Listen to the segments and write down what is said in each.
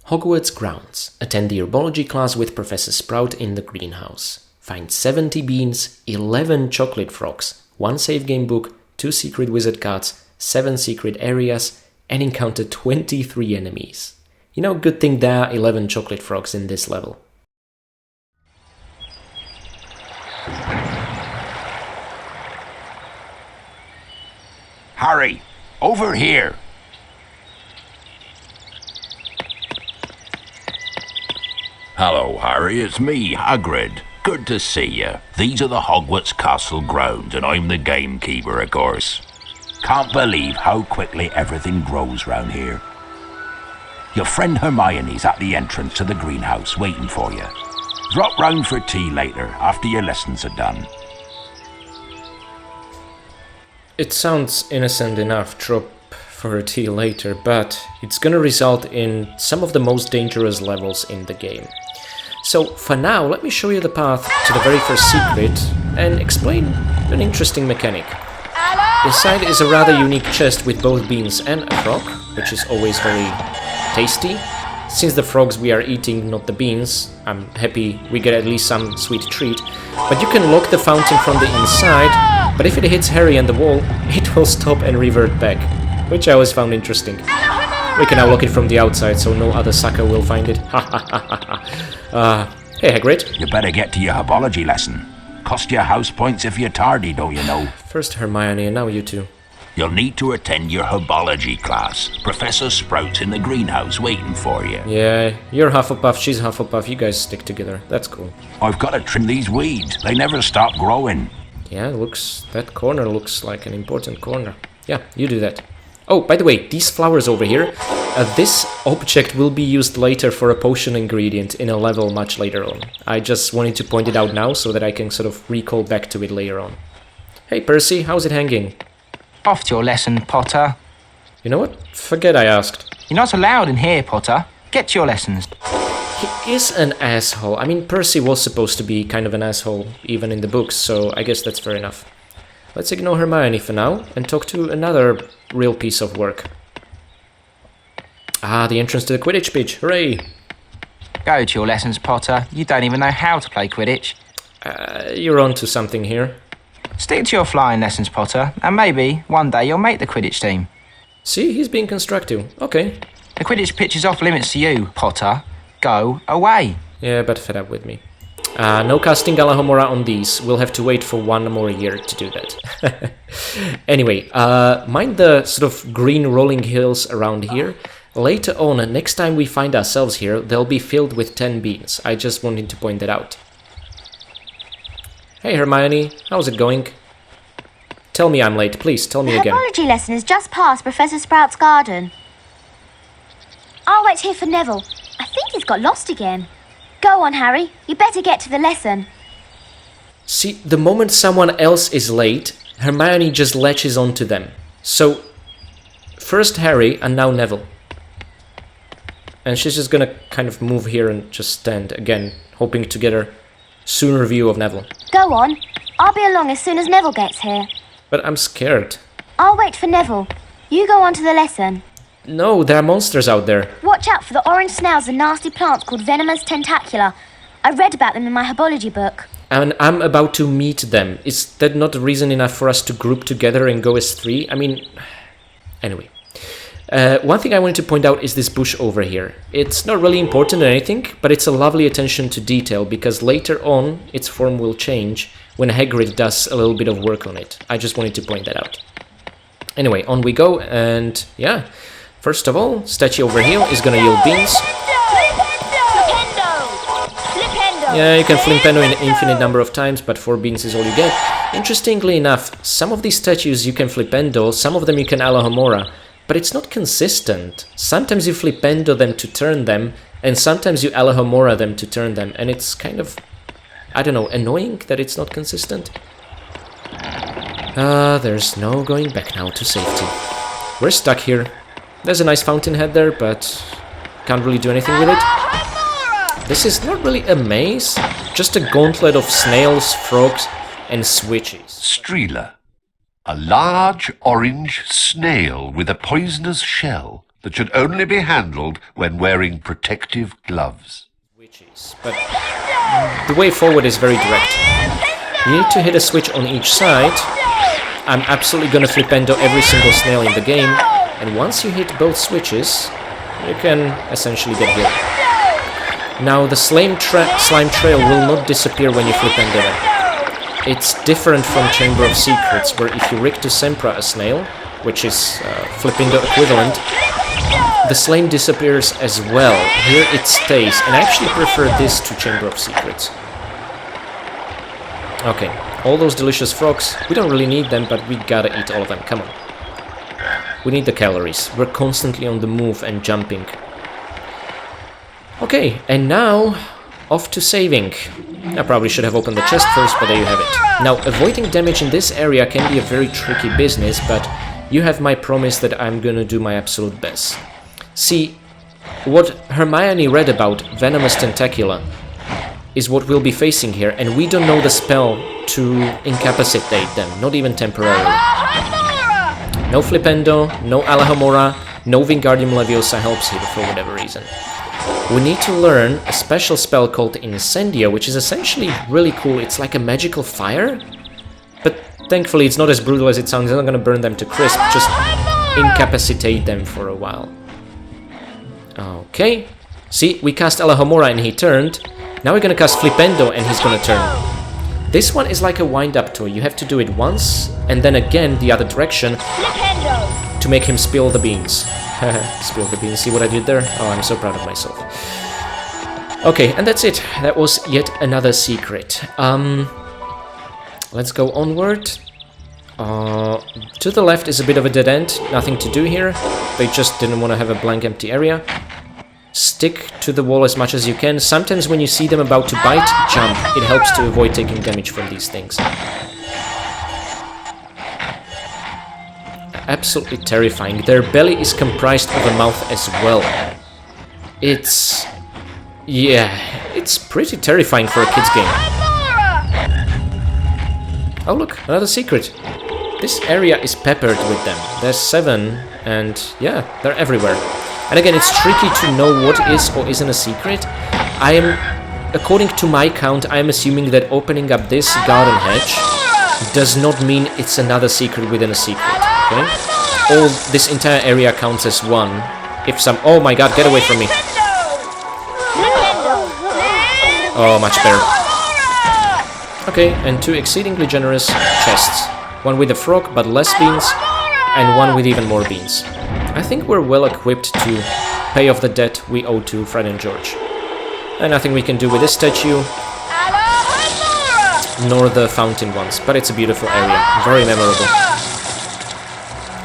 Hogwarts grounds. Attend the herbology class with Professor Sprout in the greenhouse. Find 70 beans, 11 chocolate frogs, 1 save game book, 2 secret wizard cards, 7 secret areas, and encounter 23 enemies. You know, good thing there are 11 chocolate frogs in this level. Harry, over here! Hello, Harry, it's me, Hagrid. Good to see you. These are the Hogwarts castle grounds, and I'm the gamekeeper, of course. Can't believe how quickly everything grows round here. Your friend Hermione's at the entrance to the greenhouse waiting for you. Drop round for tea later, after your lessons are done. It sounds innocent enough, drop for a tea later, but it's gonna result in some of the most dangerous levels in the game. So for now, let me show you the path to the very first secret and explain an interesting mechanic. Inside is a rather unique chest with both beans and a frog, which is always very tasty. Since the frogs we are eating, not the beans, I'm happy we get at least some sweet treat. But you can lock the fountain from the inside, but if it hits Harry and the wall, it will stop and revert back, which I always found interesting. We can now lock it from the outside, so no other sucker will find it. Hey Hagrid. You better get to your herbology lesson. Cost you house points if you're tardy, don't you know? First Hermione and now you two. You'll need to attend your herbology class. Professor Sprout's in the greenhouse waiting for you. Yeah, you're Hufflepuff, she's Hufflepuff, you guys stick together. That's cool. I've got to trim these weeds. They never stop growing. Yeah, that corner looks like an important corner. Yeah, you do that. Oh, by the way, these flowers over here, this object will be used later for a potion ingredient in a level much later on. I just wanted to point it out now so that I can sort of recall back to it later on. Hey Percy, how's it hanging? Off to your lesson, Potter. You know what? Forget I asked. You're not allowed in here, Potter. Get to your lessons. He is an asshole. I mean, Percy was supposed to be kind of an asshole, even in the books, so I guess that's fair enough. Let's ignore Hermione for now and talk to another real piece of work. Ah, the entrance to the Quidditch pitch. Hooray! Go to your lessons, Potter. You don't even know how to play Quidditch. You're on to something here. Stick to your flying lessons, Potter, and maybe one day you'll make the Quidditch team. See, he's being constructive. Okay. The Quidditch pitch is off limits to you, Potter. Go away. Yeah, but fed up with me. No casting Alahomora on these. We'll have to wait for 1 more year to do that. Anyway, mind the sort of green rolling hills around here. Later on, next time we find ourselves here, they'll be filled with 10 beans. I just wanted to point that out. Hey Hermione, how's it going? Tell me I'm late, please, tell me again. The herbology lesson is just past Professor Sprout's garden. I'll wait here for Neville. I think he's got lost again. Go on, Harry. You better get to the lesson. See, the moment someone else is late, Hermione just latches onto them. So, first Harry and now Neville. And she's just gonna kind of move here and just stand again, hoping to get a sooner view of Neville. Go on. I'll be along as soon as Neville gets here. But I'm scared. I'll wait for Neville. You go on to the lesson. No, there are monsters out there. Watch out for the orange snails and nasty plants called Venomous Tentacula. I read about them in my herbology book. And I'm about to meet them. Is that not reason enough for us to group together and go as 3? I mean, anyway. One thing I wanted to point out is this bush over here. It's not really important or anything, but it's a lovely attention to detail because later on its form will change when Hagrid does a little bit of work on it. I just wanted to point that out. Anyway, on we go, and yeah. First of all, statue over here is gonna yield beans. Yeah, you can Flimpendo an infinite number of times, but 4 beans is all you get. Interestingly enough, some of these statues you can Flipendo, some of them you can Alahomora, but it's not consistent. Sometimes you Flipendo them to turn them, and sometimes you Alahomora them to turn them, and it's kind of, I don't know, annoying that it's not consistent. There's no going back now to safety. We're stuck here. There's a nice fountainhead there, but can't really do anything with it. This is not really a maze, just a gauntlet of snails, frogs, and switches. Streela, a large orange snail with a poisonous shell, that should only be handled when wearing protective gloves. Witches, but the way forward is very direct. You need to hit a switch on each side. I'm absolutely gonna flipendo every single snail in the game, and once you hit both switches, you can essentially get healed. Now, the slime trail will not disappear when you flipendo them. It's different from Chamber of Secrets, where if you rig to Sempra a snail, which is flipendo equivalent, the slime disappears as well. Here it stays, and I actually prefer this to Chamber of Secrets. Okay, all those delicious frogs, we don't really need them, but we gotta eat all of them, come on. We need the calories, we're constantly on the move and jumping. Okay, and now, off to saving. I probably should have opened the chest first, but there you have it. Now, avoiding damage in this area can be a very tricky business, but you have my promise that I'm gonna do my absolute best. See, what Hermione read about Venomous Tentacula is what we'll be facing here, and we don't know the spell to incapacitate them, not even temporarily. No Flipendo, no Alahomora, no Wingardium Leviosa helps here for whatever reason. We need to learn a special spell called Incendio, which is essentially really cool. It's like a magical fire, but thankfully it's not as brutal as it sounds. It's not gonna burn them to crisp, just incapacitate them for a while. Okay, see, we cast Alahomora and he turned. Now we're gonna cast Flipendo and he's gonna turn. This one is like a wind-up toy. You have to do it once, and then again the other direction to make him spill the beans. Spill the beans, see what I did there? Oh, I'm so proud of myself. Okay, and that's it. That was yet another secret. Let's go onward. To the left is a bit of a dead end. Nothing to do here. They just didn't want to have a blank empty area. Stick to the wall as much as you can. Sometimes when you see them about to bite, jump. It helps to avoid taking damage from these things. Absolutely terrifying. Their belly is comprised of a mouth as well. It's... yeah, it's pretty terrifying for a kid's game. Oh look, another secret. This area is peppered with them. There's 7, and yeah, they're everywhere. And again, it's tricky to know what is or isn't a secret. According to my count, I'm assuming that opening up this garden hedge does not mean it's another secret within a secret, okay? Or this entire area counts as one. If some... oh my god, get away from me. Oh, much better. Okay, and 2 exceedingly generous chests. One with a frog, but less beans, and one with even more beans. I think we're well equipped to pay off the debt we owe to Fred and George. And nothing we can do with this statue, nor the fountain ones, but it's a beautiful area, very memorable.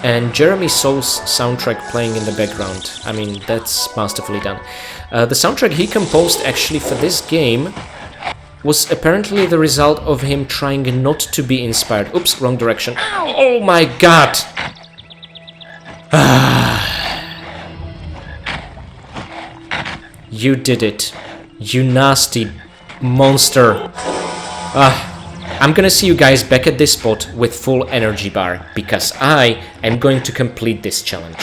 And Jeremy Soule's soundtrack playing in the background, I mean, that's masterfully done. The soundtrack he composed actually for this game was apparently the result of him trying not to be inspired. Oops, wrong direction. Oh my god! You did it. You nasty monster. I'm gonna see you guys back at this spot with full energy bar, because I am going to complete this challenge.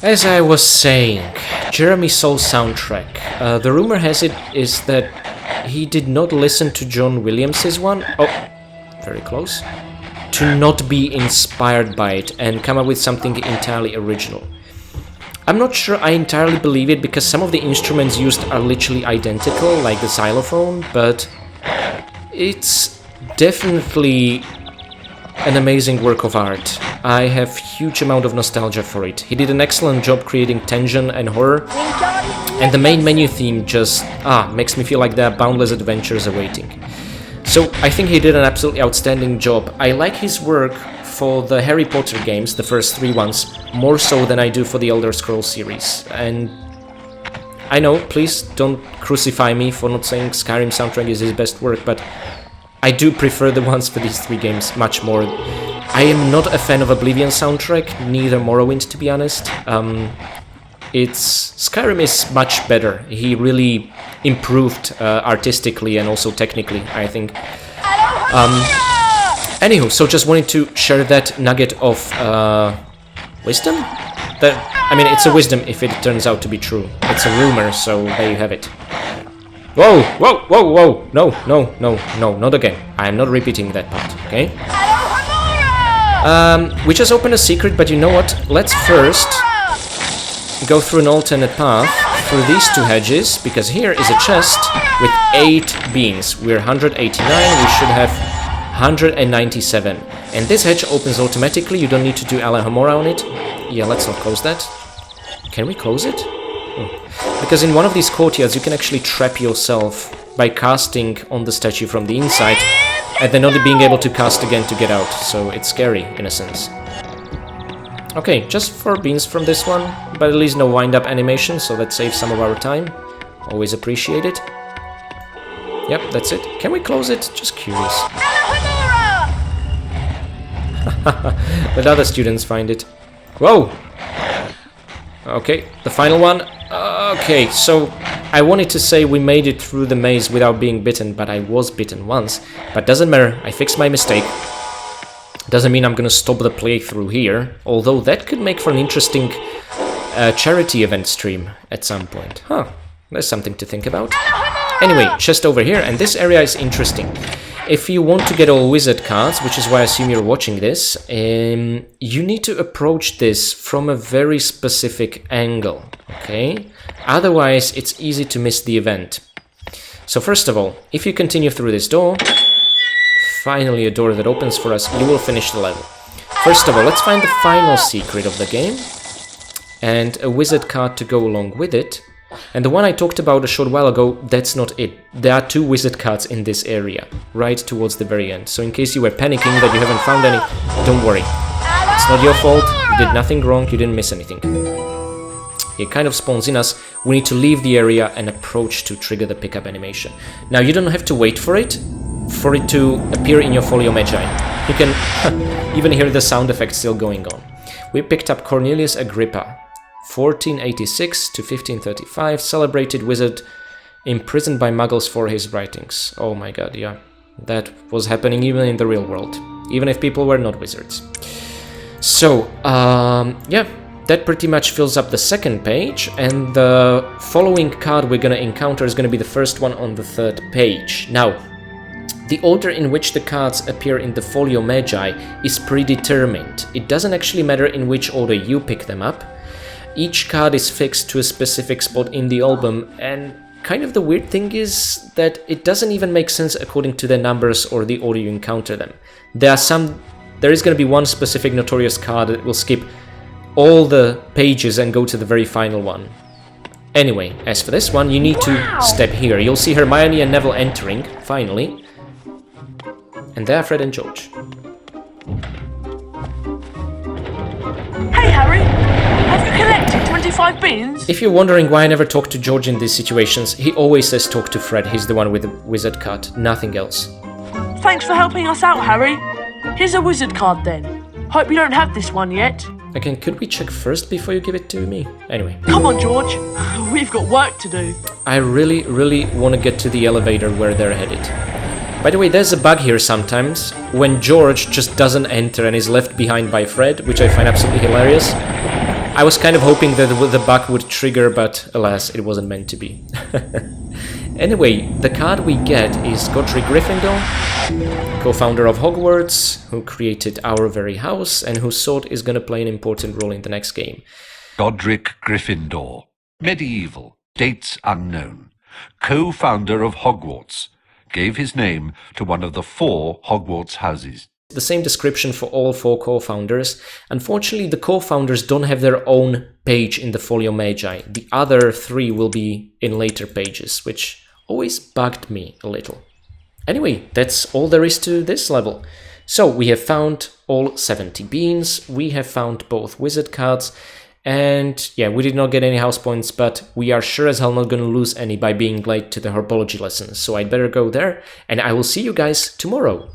As I was saying, Jeremy Soule's soundtrack. The rumor has it is that he did not listen to John Williams' one. Oh, very close. To not be inspired by it and come up with something entirely original. I'm not sure I entirely believe it, because some of the instruments used are literally identical, like the xylophone, but it's definitely an amazing work of art. I have huge amount of nostalgia for it. He did an excellent job creating tension and horror, and the main menu theme just makes me feel like there are boundless adventures awaiting. So I think he did an absolutely outstanding job. I like his work for the Harry Potter games, the first 3 ones, more so than I do for the Elder Scrolls series. And I know, please don't crucify me for not saying Skyrim soundtrack is his best work, but I do prefer the ones for these 3 games much more. I am not a fan of Oblivion soundtrack, neither Morrowind, to be honest. Skyrim is much better. He really improved artistically and also technically, I think. Anywho, so just wanted to share that nugget of wisdom. I mean, it's a wisdom if it turns out to be true. It's a rumor, so there you have it. Whoa, whoa, whoa, whoa! No, no, no, no, not again. I'm not repeating that part, okay? We just opened a secret, but you know what? Let's first go through an alternate path through these two hedges, because here is a chest with 8 beans. We're 189, we should have 197. And this hedge opens automatically, you don't need to do Alahomora on it. Yeah, let's not close that. Can we close it? Oh. Because in one of these courtyards you can actually trap yourself by casting on the statue from the inside and then only being able to cast again to get out, so it's scary in a sense. Okay, just 4 beans from this one, but at least no wind-up animation, so that saves some of our time. Always appreciate it. Yep, that's it. Can we close it? Just curious. Let other students find it. Whoa! Okay, the final one. Okay, so I wanted to say we made it through the maze without being bitten, but I was bitten once. But doesn't matter, I fixed my mistake. Doesn't mean I'm gonna stop the playthrough here, although that could make for an interesting charity event stream at some point. Huh, there's something to think about. Anyway, just over here, and this area is interesting. If you want to get all wizard cards, which is why I assume you're watching this, you need to approach this from a very specific angle, okay? Otherwise, it's easy to miss the event. So first of all, if you continue through this door, finally a door that opens for us, you will finish the level. First of all, let's find the final secret of the game, and a wizard card to go along with it. And the one I talked about a short while ago, that's not it. There are 2 wizard cards in this area, right towards the very end. So in case you were panicking that you haven't found any, don't worry. It's not your fault, you did nothing wrong, you didn't miss anything. It kind of spawns in us, we need to leave the area and approach to trigger the pickup animation. Now you don't have to wait for it to appear in your Folio Magi. You can even hear the sound effect still going on. We picked up Cornelius Agrippa. 1486 to 1535, celebrated wizard imprisoned by muggles for his writings. Oh my god, yeah. That was happening even in the real world, even if people were not wizards. So, yeah, that pretty much fills up the second page, and the following card we're gonna encounter is gonna be the first one on the 3rd page. Now, the order in which the cards appear in the Folio Magi is predetermined. It doesn't actually matter in which order you pick them up. Each card is fixed to a specific spot in the album, and kind of the weird thing is that it doesn't even make sense according to their numbers or the order you encounter them. There is going to be one specific notorious card that will skip all the pages and go to the very final one. Anyway, as for this one, you need to step here. You'll see Hermione and Neville entering, finally. And there are Fred and George. Hey Harry, have you collected 25 beans? If you're wondering why I never talk to George in these situations, he always says talk to Fred. He's the one with the wizard card, nothing else. Thanks for helping us out, Harry. Here's a wizard card then. Hope you don't have this one yet. Again, could we check first before you give it to me? Anyway. Come on, George. We've got work to do. I really want to get to the elevator where they're headed. By the way, there's a bug here sometimes, when George just doesn't enter and is left behind by Fred, which I find absolutely hilarious. I was kind of hoping that the bug would trigger, but alas, it wasn't meant to be. Anyway, the card we get is Godric Gryffindor, co-founder of Hogwarts, who created our very house, and whose sword is going to play an important role in the next game. Godric Gryffindor. Medieval. Dates unknown. Co-founder of Hogwarts. Gave his name to one of the 4 Hogwarts houses. The same description for all 4 co-founders. Unfortunately, the co-founders don't have their own page in the Folio Magi. The other 3 will be in later pages, which always bugged me a little. Anyway, that's all there is to this level. So we have found all 70 beans, we have found both wizard cards, and yeah, we did not get any house points, but we are sure as hell not going to lose any by being late to the herbology lessons. So I'd better go there, and I will see you guys tomorrow.